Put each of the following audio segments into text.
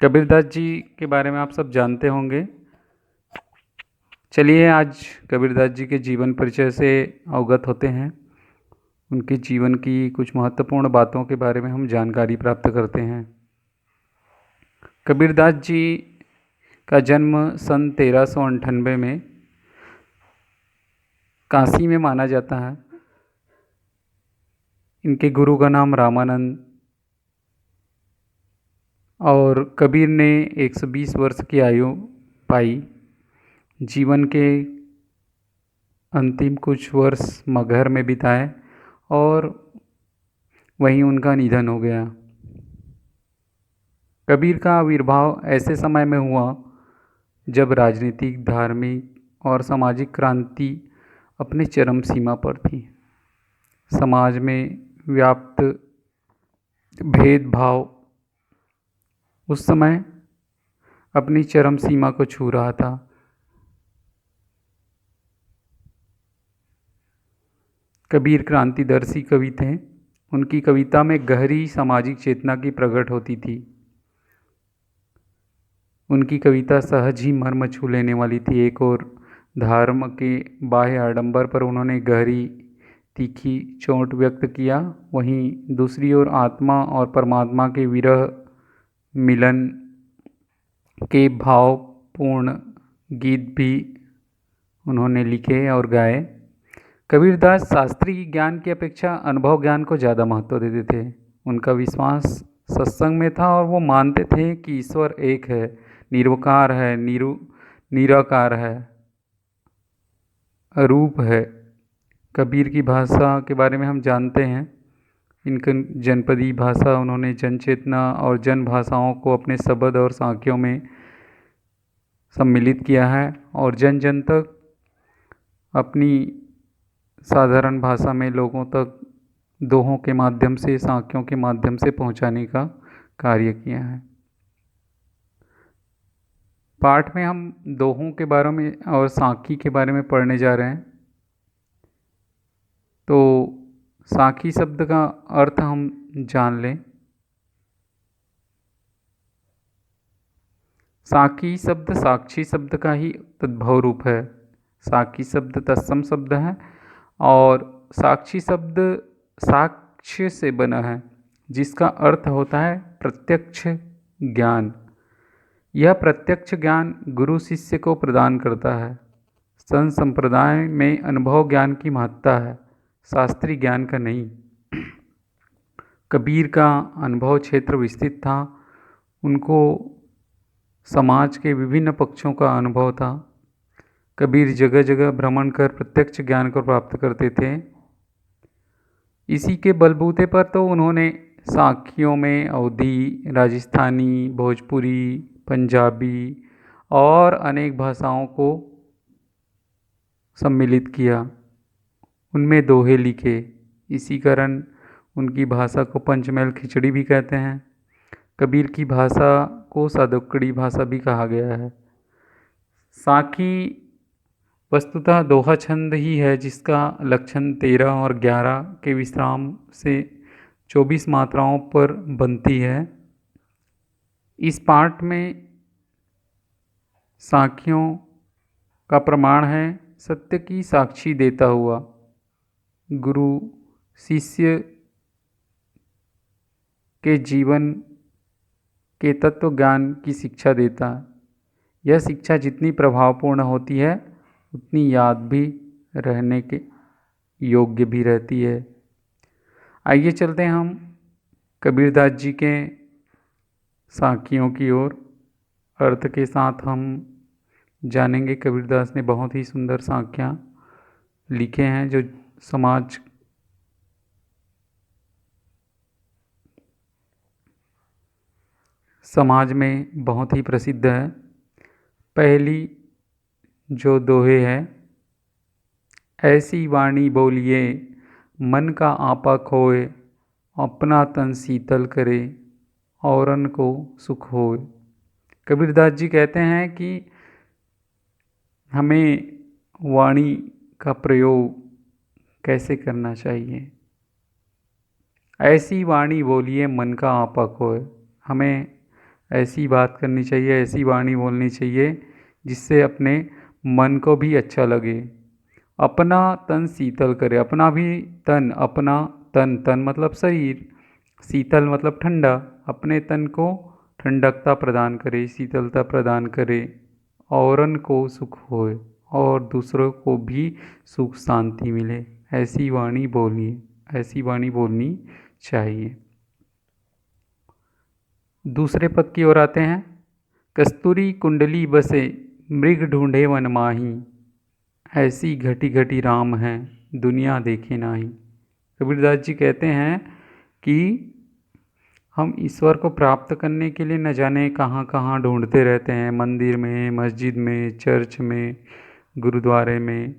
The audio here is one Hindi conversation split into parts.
कबीरदास जी के बारे में आप सब जानते होंगे। चलिए आज कबीरदास जी के जीवन परिचय से अवगत होते हैं। उनके जीवन की कुछ महत्वपूर्ण बातों के बारे में हम जानकारी प्राप्त करते हैं। कबीरदास जी का जन्म सन 1398 में काशी में माना जाता है। इनके गुरु का नाम रामानंद और कबीर ने 120 वर्ष की आयु पाई। जीवन के अंतिम कुछ वर्ष मगहर में बिताए और वहीं उनका निधन हो गया। कबीर का आविर्भाव ऐसे समय में हुआ जब राजनीतिक, धार्मिक और सामाजिक क्रांति अपने चरम सीमा पर थी। समाज में व्याप्त भेदभाव उस समय अपनी चरम सीमा को छू रहा था। कबीर क्रांतिदर्शी कवि थे। उनकी कविता में गहरी सामाजिक चेतना की प्रकट होती थी। उनकी कविता सहज ही मर्म छू लेने वाली थी। एक और धर्म के बाह्य आडंबर पर उन्होंने गहरी तीखी चोट व्यक्त किया, वहीं दूसरी ओर आत्मा और परमात्मा के विरह मिलन के भावपूर्ण गीत भी उन्होंने लिखे और गाए। कबीरदास शास्त्रीय ज्ञान की अपेक्षा अनुभव ज्ञान को ज़्यादा महत्व देते थे। उनका विश्वास सत्संग में था और वो मानते थे कि ईश्वर एक है, निर्विकार है, निराकार है, अरूप है। कबीर की भाषा के बारे में हम जानते हैं। इनकी जनपदी भाषा, उन्होंने जन चेतना और जन भाषाओं को अपने शब्द और साखियों में सम्मिलित किया है और जन जन तक अपनी साधारण भाषा में लोगों तक दोहों के माध्यम से, साखियों के माध्यम से पहुंचाने का कार्य किया है। पाठ में हम दोहों के बारे में और साखी के बारे में पढ़ने जा रहे हैं। तो साखी शब्द का अर्थ हम जान लें। साखी शब्द साक्षी शब्द का ही तद्भव रूप है। साखी शब्द तत्सम शब्द है और साक्षी शब्द साक्ष्य से बना है, जिसका अर्थ होता है प्रत्यक्ष ज्ञान। यह प्रत्यक्ष ज्ञान गुरु शिष्य को प्रदान करता है। संत संप्रदाय में अनुभव ज्ञान की महत्ता है, शास्त्रीय ज्ञान का नहीं। कबीर का अनुभव क्षेत्र विस्तृत था। उनको समाज के विभिन्न पक्षों का अनुभव था। कबीर जगह जगह भ्रमण कर प्रत्यक्ष ज्ञान को प्राप्त करते थे। इसी के बलबूते पर तो उन्होंने साखियों में अवधी, राजस्थानी, भोजपुरी, पंजाबी और अनेक भाषाओं को सम्मिलित किया। उनमें दोहे लिखे। इसी कारण उनकी भाषा को पंचमैल खिचड़ी भी कहते हैं। कबीर की भाषा को सादुक्कड़ी भाषा भी कहा गया है। साखी वस्तुतः दोहा छंद ही है, जिसका लक्षण 13 और 11 के विश्राम से 24 मात्राओं पर बनती है। इस पाठ में साखियों का प्रमाण है सत्य की साक्षी देता हुआ। गुरु शिष्य के जीवन के तत्व ज्ञान की शिक्षा देता है। यह शिक्षा जितनी प्रभावपूर्ण होती है उतनी याद भी रहने के योग्य भी रहती है। आइए चलते हैं हम कबीरदास जी के साखियों की ओर। अर्थ के साथ हम जानेंगे। कबीरदास ने बहुत ही सुंदर साखियाँ लिखे हैं जो समाज में बहुत ही प्रसिद्ध है। पहली जो दोहे है, ऐसी वाणी बोलिए मन का आपा खोए, अपना तन शीतल करे औरन को सुख होए। कबीरदास जी कहते हैं कि हमें वाणी का प्रयोग कैसे करना चाहिए। ऐसी वाणी बोलिए मन का आपा खोए। हमें ऐसी बात करनी चाहिए, ऐसी वाणी बोलनी चाहिए जिससे अपने मन को भी अच्छा लगे। अपना तन शीतल करे, अपना भी तन, अपना तन, तन मतलब शरीर, शीतल मतलब ठंडा, अपने तन को ठंडकता प्रदान करे, शीतलता प्रदान करे, औरन को सुख होए और दूसरों को भी सुख शांति मिले। ऐसी वाणी बोलिए, ऐसी वाणी बोलनी चाहिए। दूसरे पद की ओर आते हैं। कस्तूरी कुंडली बसे मृग ढूंढे वन माही, ऐसी घटी घटी राम है दुनिया देखे नाही। कबीरदास जी कहते हैं कि हम ईश्वर को प्राप्त करने के लिए न जाने कहाँ कहाँ ढूंढते रहते हैं, मंदिर में, मस्जिद में, चर्च में, गुरुद्वारे में।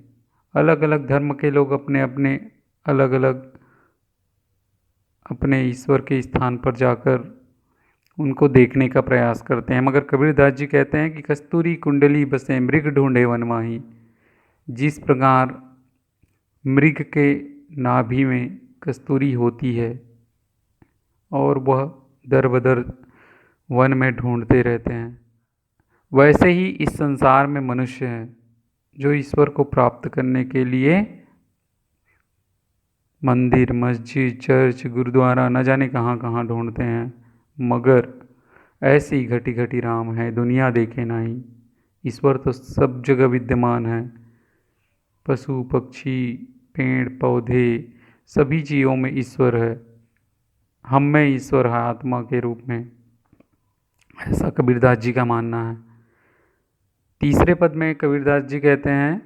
अलग अलग धर्म के लोग अपने अपने अलग अलग अपने ईश्वर के स्थान पर जाकर उनको देखने का प्रयास करते हैं, मगर कबीरदास जी कहते हैं कि कस्तूरी कुंडली बसे मृग ढूंढे वन माही। जिस प्रकार मृग के नाभि में कस्तूरी होती है और वह दर बदर वन में ढूंढते रहते हैं, वैसे ही इस संसार में मनुष्य हैं जो ईश्वर को प्राप्त करने के लिए मंदिर, मस्जिद, चर्च, गुरुद्वारा न जाने कहाँ कहाँ ढूंढते हैं, मगर ऐसी घटी घटी राम है दुनिया देखे नाही। ईश्वर तो सब जगह विद्यमान है, पशु पक्षी पेड़ पौधे सभी जीवों में ईश्वर है, हम में ईश्वर है आत्मा के रूप में। ऐसा कबीरदास जी का मानना है। तीसरे पद में कबीरदास जी कहते हैं,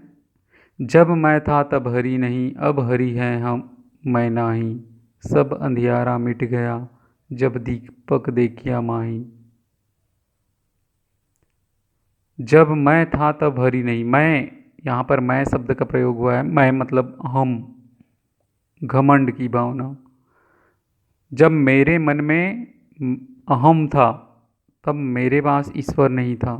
जब मैं था तब हरि नहीं, अब हरि है हम मैं नाही, सब अंधियारा मिट गया जब दीपक देखिया माही। जब मैं था तब हरि नहीं, मैं, यहाँ पर मैं शब्द का प्रयोग हुआ है। मैं मतलब हम, घमंड की भावना। जब मेरे मन में अहम था तब मेरे पास ईश्वर नहीं था,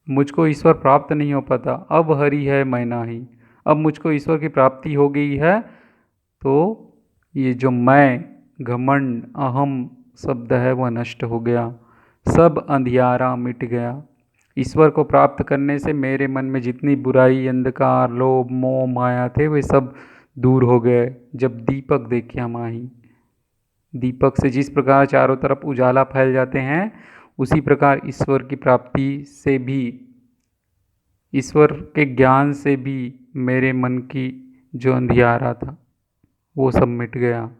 मुझको ईश्वर प्राप्त नहीं हो पाता। अब हरि है मैं नाही, अब मुझको ईश्वर की प्राप्ति हो गई है, तो ये जो मैं, घमंड, अहम शब्द है वह नष्ट हो गया, सब अंधियारा मिट गया। ईश्वर को प्राप्त करने से मेरे मन में जितनी बुराई, अंधकार, लोभ, मोह, माया थे वे सब दूर हो गए जब दीपक देखिया माही। दीपक से जिस प्रकार चारों तरफ उजाला फैल जाते हैं, उसी प्रकार ईश्वर की प्राप्ति से भी, ईश्वर के ज्ञान से भी मेरे मन की जो अंधियारा था वो सब मिट गया।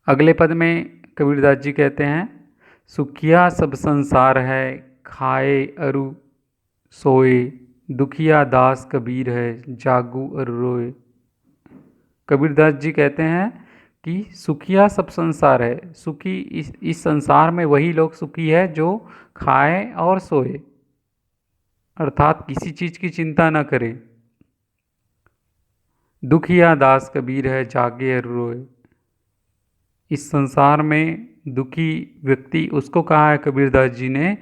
अगले पद में कबीरदास जी कहते हैं, सुखिया सब संसार है खाए अरु सोए, दुखिया दास कबीर है जागू अरु रोए। कबीरदास जी कहते हैं कि सुखिया सब संसार है, सुखी इस संसार में वही लोग सुखी है जो खाए और सोए, अर्थात किसी चीज़ की चिंता न करे। दुखिया दास कबीर है जागे अरु रोए। इस संसार में दुखी व्यक्ति उसको कहा है कबीरदास जी ने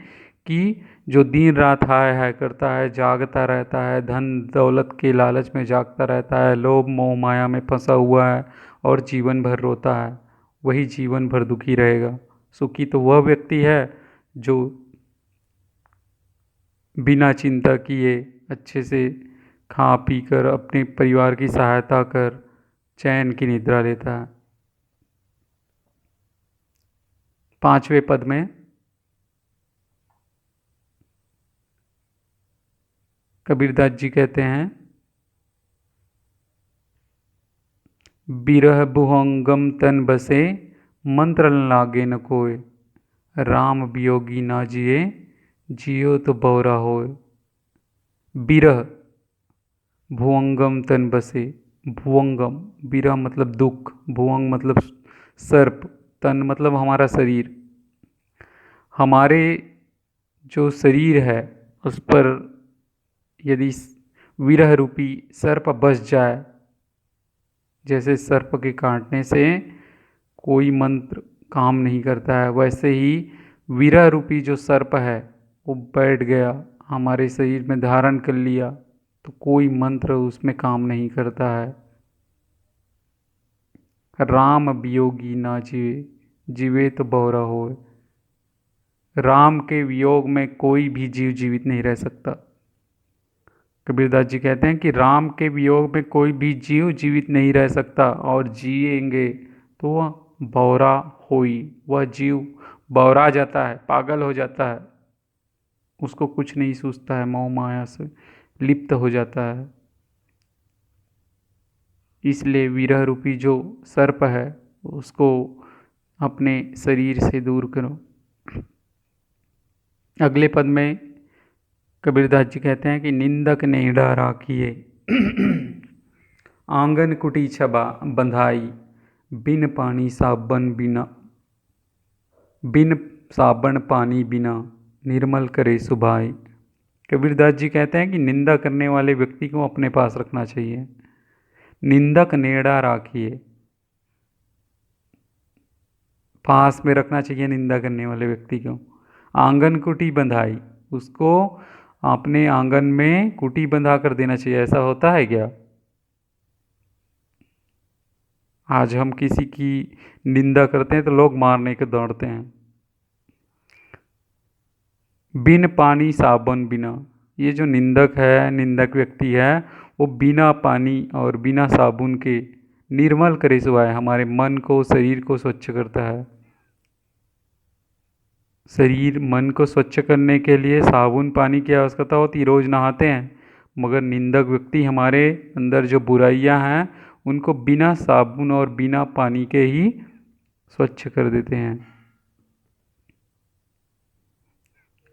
कि जो दिन रात हाय हाय करता है, जागता रहता है, धन दौलत के लालच में जागता रहता है, लोभ मोह माया में फंसा हुआ है और जीवन भर रोता है, वही जीवन भर दुखी रहेगा। सुखी तो वह व्यक्ति है जो बिना चिंता किए अच्छे से खा पी कर अपने परिवार की सहायता कर चैन की निद्रा लेता है। पांचवें पद में कबीरदास जी कहते हैं, बिरह भुहंगम तन बसे मंत्र लागे न कोय, राम वियोगी ना जिए जियो तो बौरा होए। बिरह भुवंगम तन बसे, भुवंगम बिरह मतलब दुख, भुवंग मतलब सर्प, तन मतलब हमारा शरीर। हमारे जो शरीर है उस पर यदि विरह रूपी सर्प बस जाए, जैसे सर्प के काटने से कोई मंत्र काम नहीं करता है, वैसे ही विरह रूपी जो सर्प है वो बैठ गया, हमारे शरीर में धारण कर लिया, तो कोई मंत्र उसमें काम नहीं करता है। राम वियोगी ना जिए, जीवे तो बहुरा होए। राम के वियोग में कोई भी जीव जीवित नहीं रह सकता। कबीरदास जी कहते हैं कि राम के वियोग में कोई भी जीव जीवित नहीं रह सकता, और जिएंगे तो वह बौरा होई, वह जीव बौरा जाता है, पागल हो जाता है, उसको कुछ नहीं सूझता है, मोह माया से लिप्त हो जाता है। इसलिए विरह रूपी जो सर्प है उसको अपने शरीर से दूर करो। अगले पद में कबीरदास जी कहते हैं कि निंदक नेड़ा राखिए, आंगन कुटी छबा बंधाई, बिन पानी साबन बिना, बिन साबन पानी बिना, निर्मल करे सुभाई। कबीरदास जी कहते हैं कि निंदा करने वाले व्यक्ति को अपने पास रखना चाहिए। निंदक नेड़ा राखिए, पास में रखना चाहिए निंदा करने वाले व्यक्ति को। आंगन कुटी बंधाई, उसको अपने आंगन में कुटी बंधा कर देना चाहिए। ऐसा होता है क्या? आज हम किसी की निंदा करते हैं तो लोग मारने के दौड़ते हैं। बिन पानी साबुन बिना, ये जो निंदक है, निंदक व्यक्ति है, वो बिना पानी और बिना साबुन के निर्मल करे सुभाए, हमारे मन को, शरीर को स्वच्छ करता है। शरीर मन को स्वच्छ करने के लिए साबुन पानी की आवश्यकता होती, रोज नहाते हैं, मगर निंदक व्यक्ति हमारे अंदर जो बुराइयां हैं उनको बिना साबुन और बिना पानी के ही स्वच्छ कर देते हैं।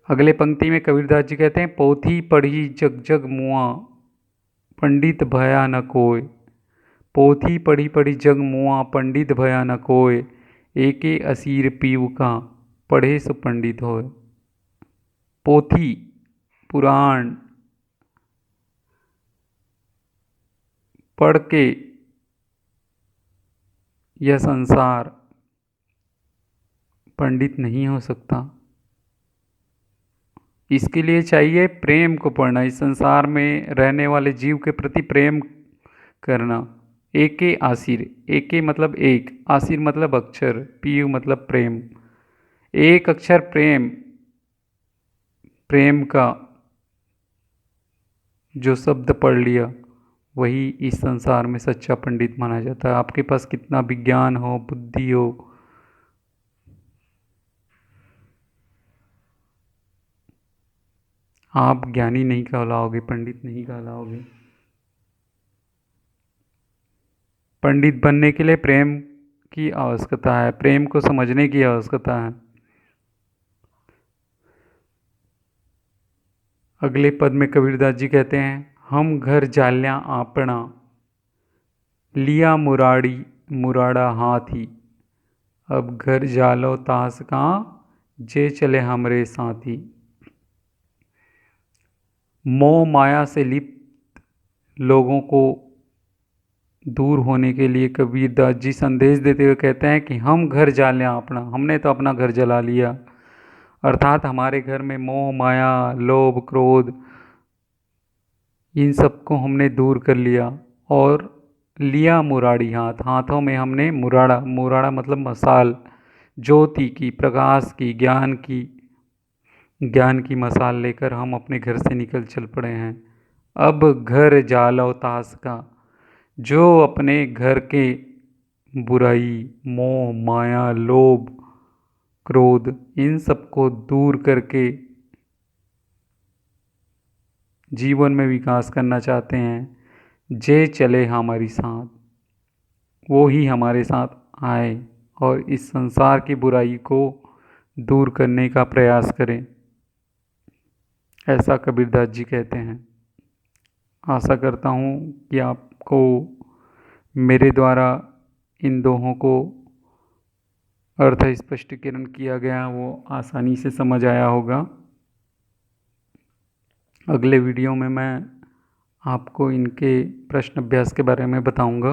अगले पंक्ति में कबीरदास जी कहते हैं, पोथी पढ़ी जग जग मुआ, पंडित भया न कोय। पोथी पढ़ी पढ़ी जग मुआ, पंडित भया न कोय, एके असीर पीव का, पढ़े सो पंडित होय। पोथी, पुराण पढ़ के यह संसार पंडित नहीं हो सकता। इसके लिए चाहिए प्रेम को पढ़ना, इस संसार में रहने वाले जीव के प्रति प्रेम करना। एके आसिर, एके मतलब एक, आसिर मतलब अक्षर, पीयू मतलब प्रेम। एक अक्षर प्रेम, प्रेम का जो शब्द पढ़ लिया वही इस संसार में सच्चा पंडित माना जाता है। आपके पास कितना विज्ञान हो, बुद्धि हो, आप ज्ञानी नहीं कहलाओगे, पंडित नहीं कहलाओगे। पंडित बनने के लिए प्रेम की आवश्यकता है, प्रेम को समझने की आवश्यकता है। अगले पद में कबीरदास जी कहते हैं, हम घर जाल्या आपना, लिया मुराड़ी मुराड़ा हाथी। अब घर जालो तास का, जे चले हमरे साथी। मोह माया से लिप्त लोगों को दूर होने के लिए कबीरदास जी संदेश देते हुए कहते हैं कि हम घर जाल्या अपना, हमने तो अपना घर जला लिया, अर्थात हमारे घर में मोह माया, लोभ, क्रोध, इन सबको हमने दूर कर लिया। और लिया मुराड़ी हाथ, हाथों में हमने मुराड़ा, मुराड़ा मतलब मसाल, ज्योति की, प्रकाश की, ज्ञान की मसाल लेकर हम अपने घर से निकल चल पड़े हैं। अब घर जालो तास का, जो अपने घर के बुराई, मोह माया, लोभ, क्रोध, इन सबको दूर करके जीवन में विकास करना चाहते हैं, जे चले हमारी साथ, वो ही हमारे साथ आए और इस संसार की बुराई को दूर करने का प्रयास करें, ऐसा कबीरदास जी कहते हैं। आशा करता हूँ कि आपको मेरे द्वारा इन दोहों को अर्थ स्पष्टीकरण किया गया वो आसानी से समझ आया होगा। अगले वीडियो में मैं आपको इनके प्रश्न अभ्यास के बारे में बताऊंगा।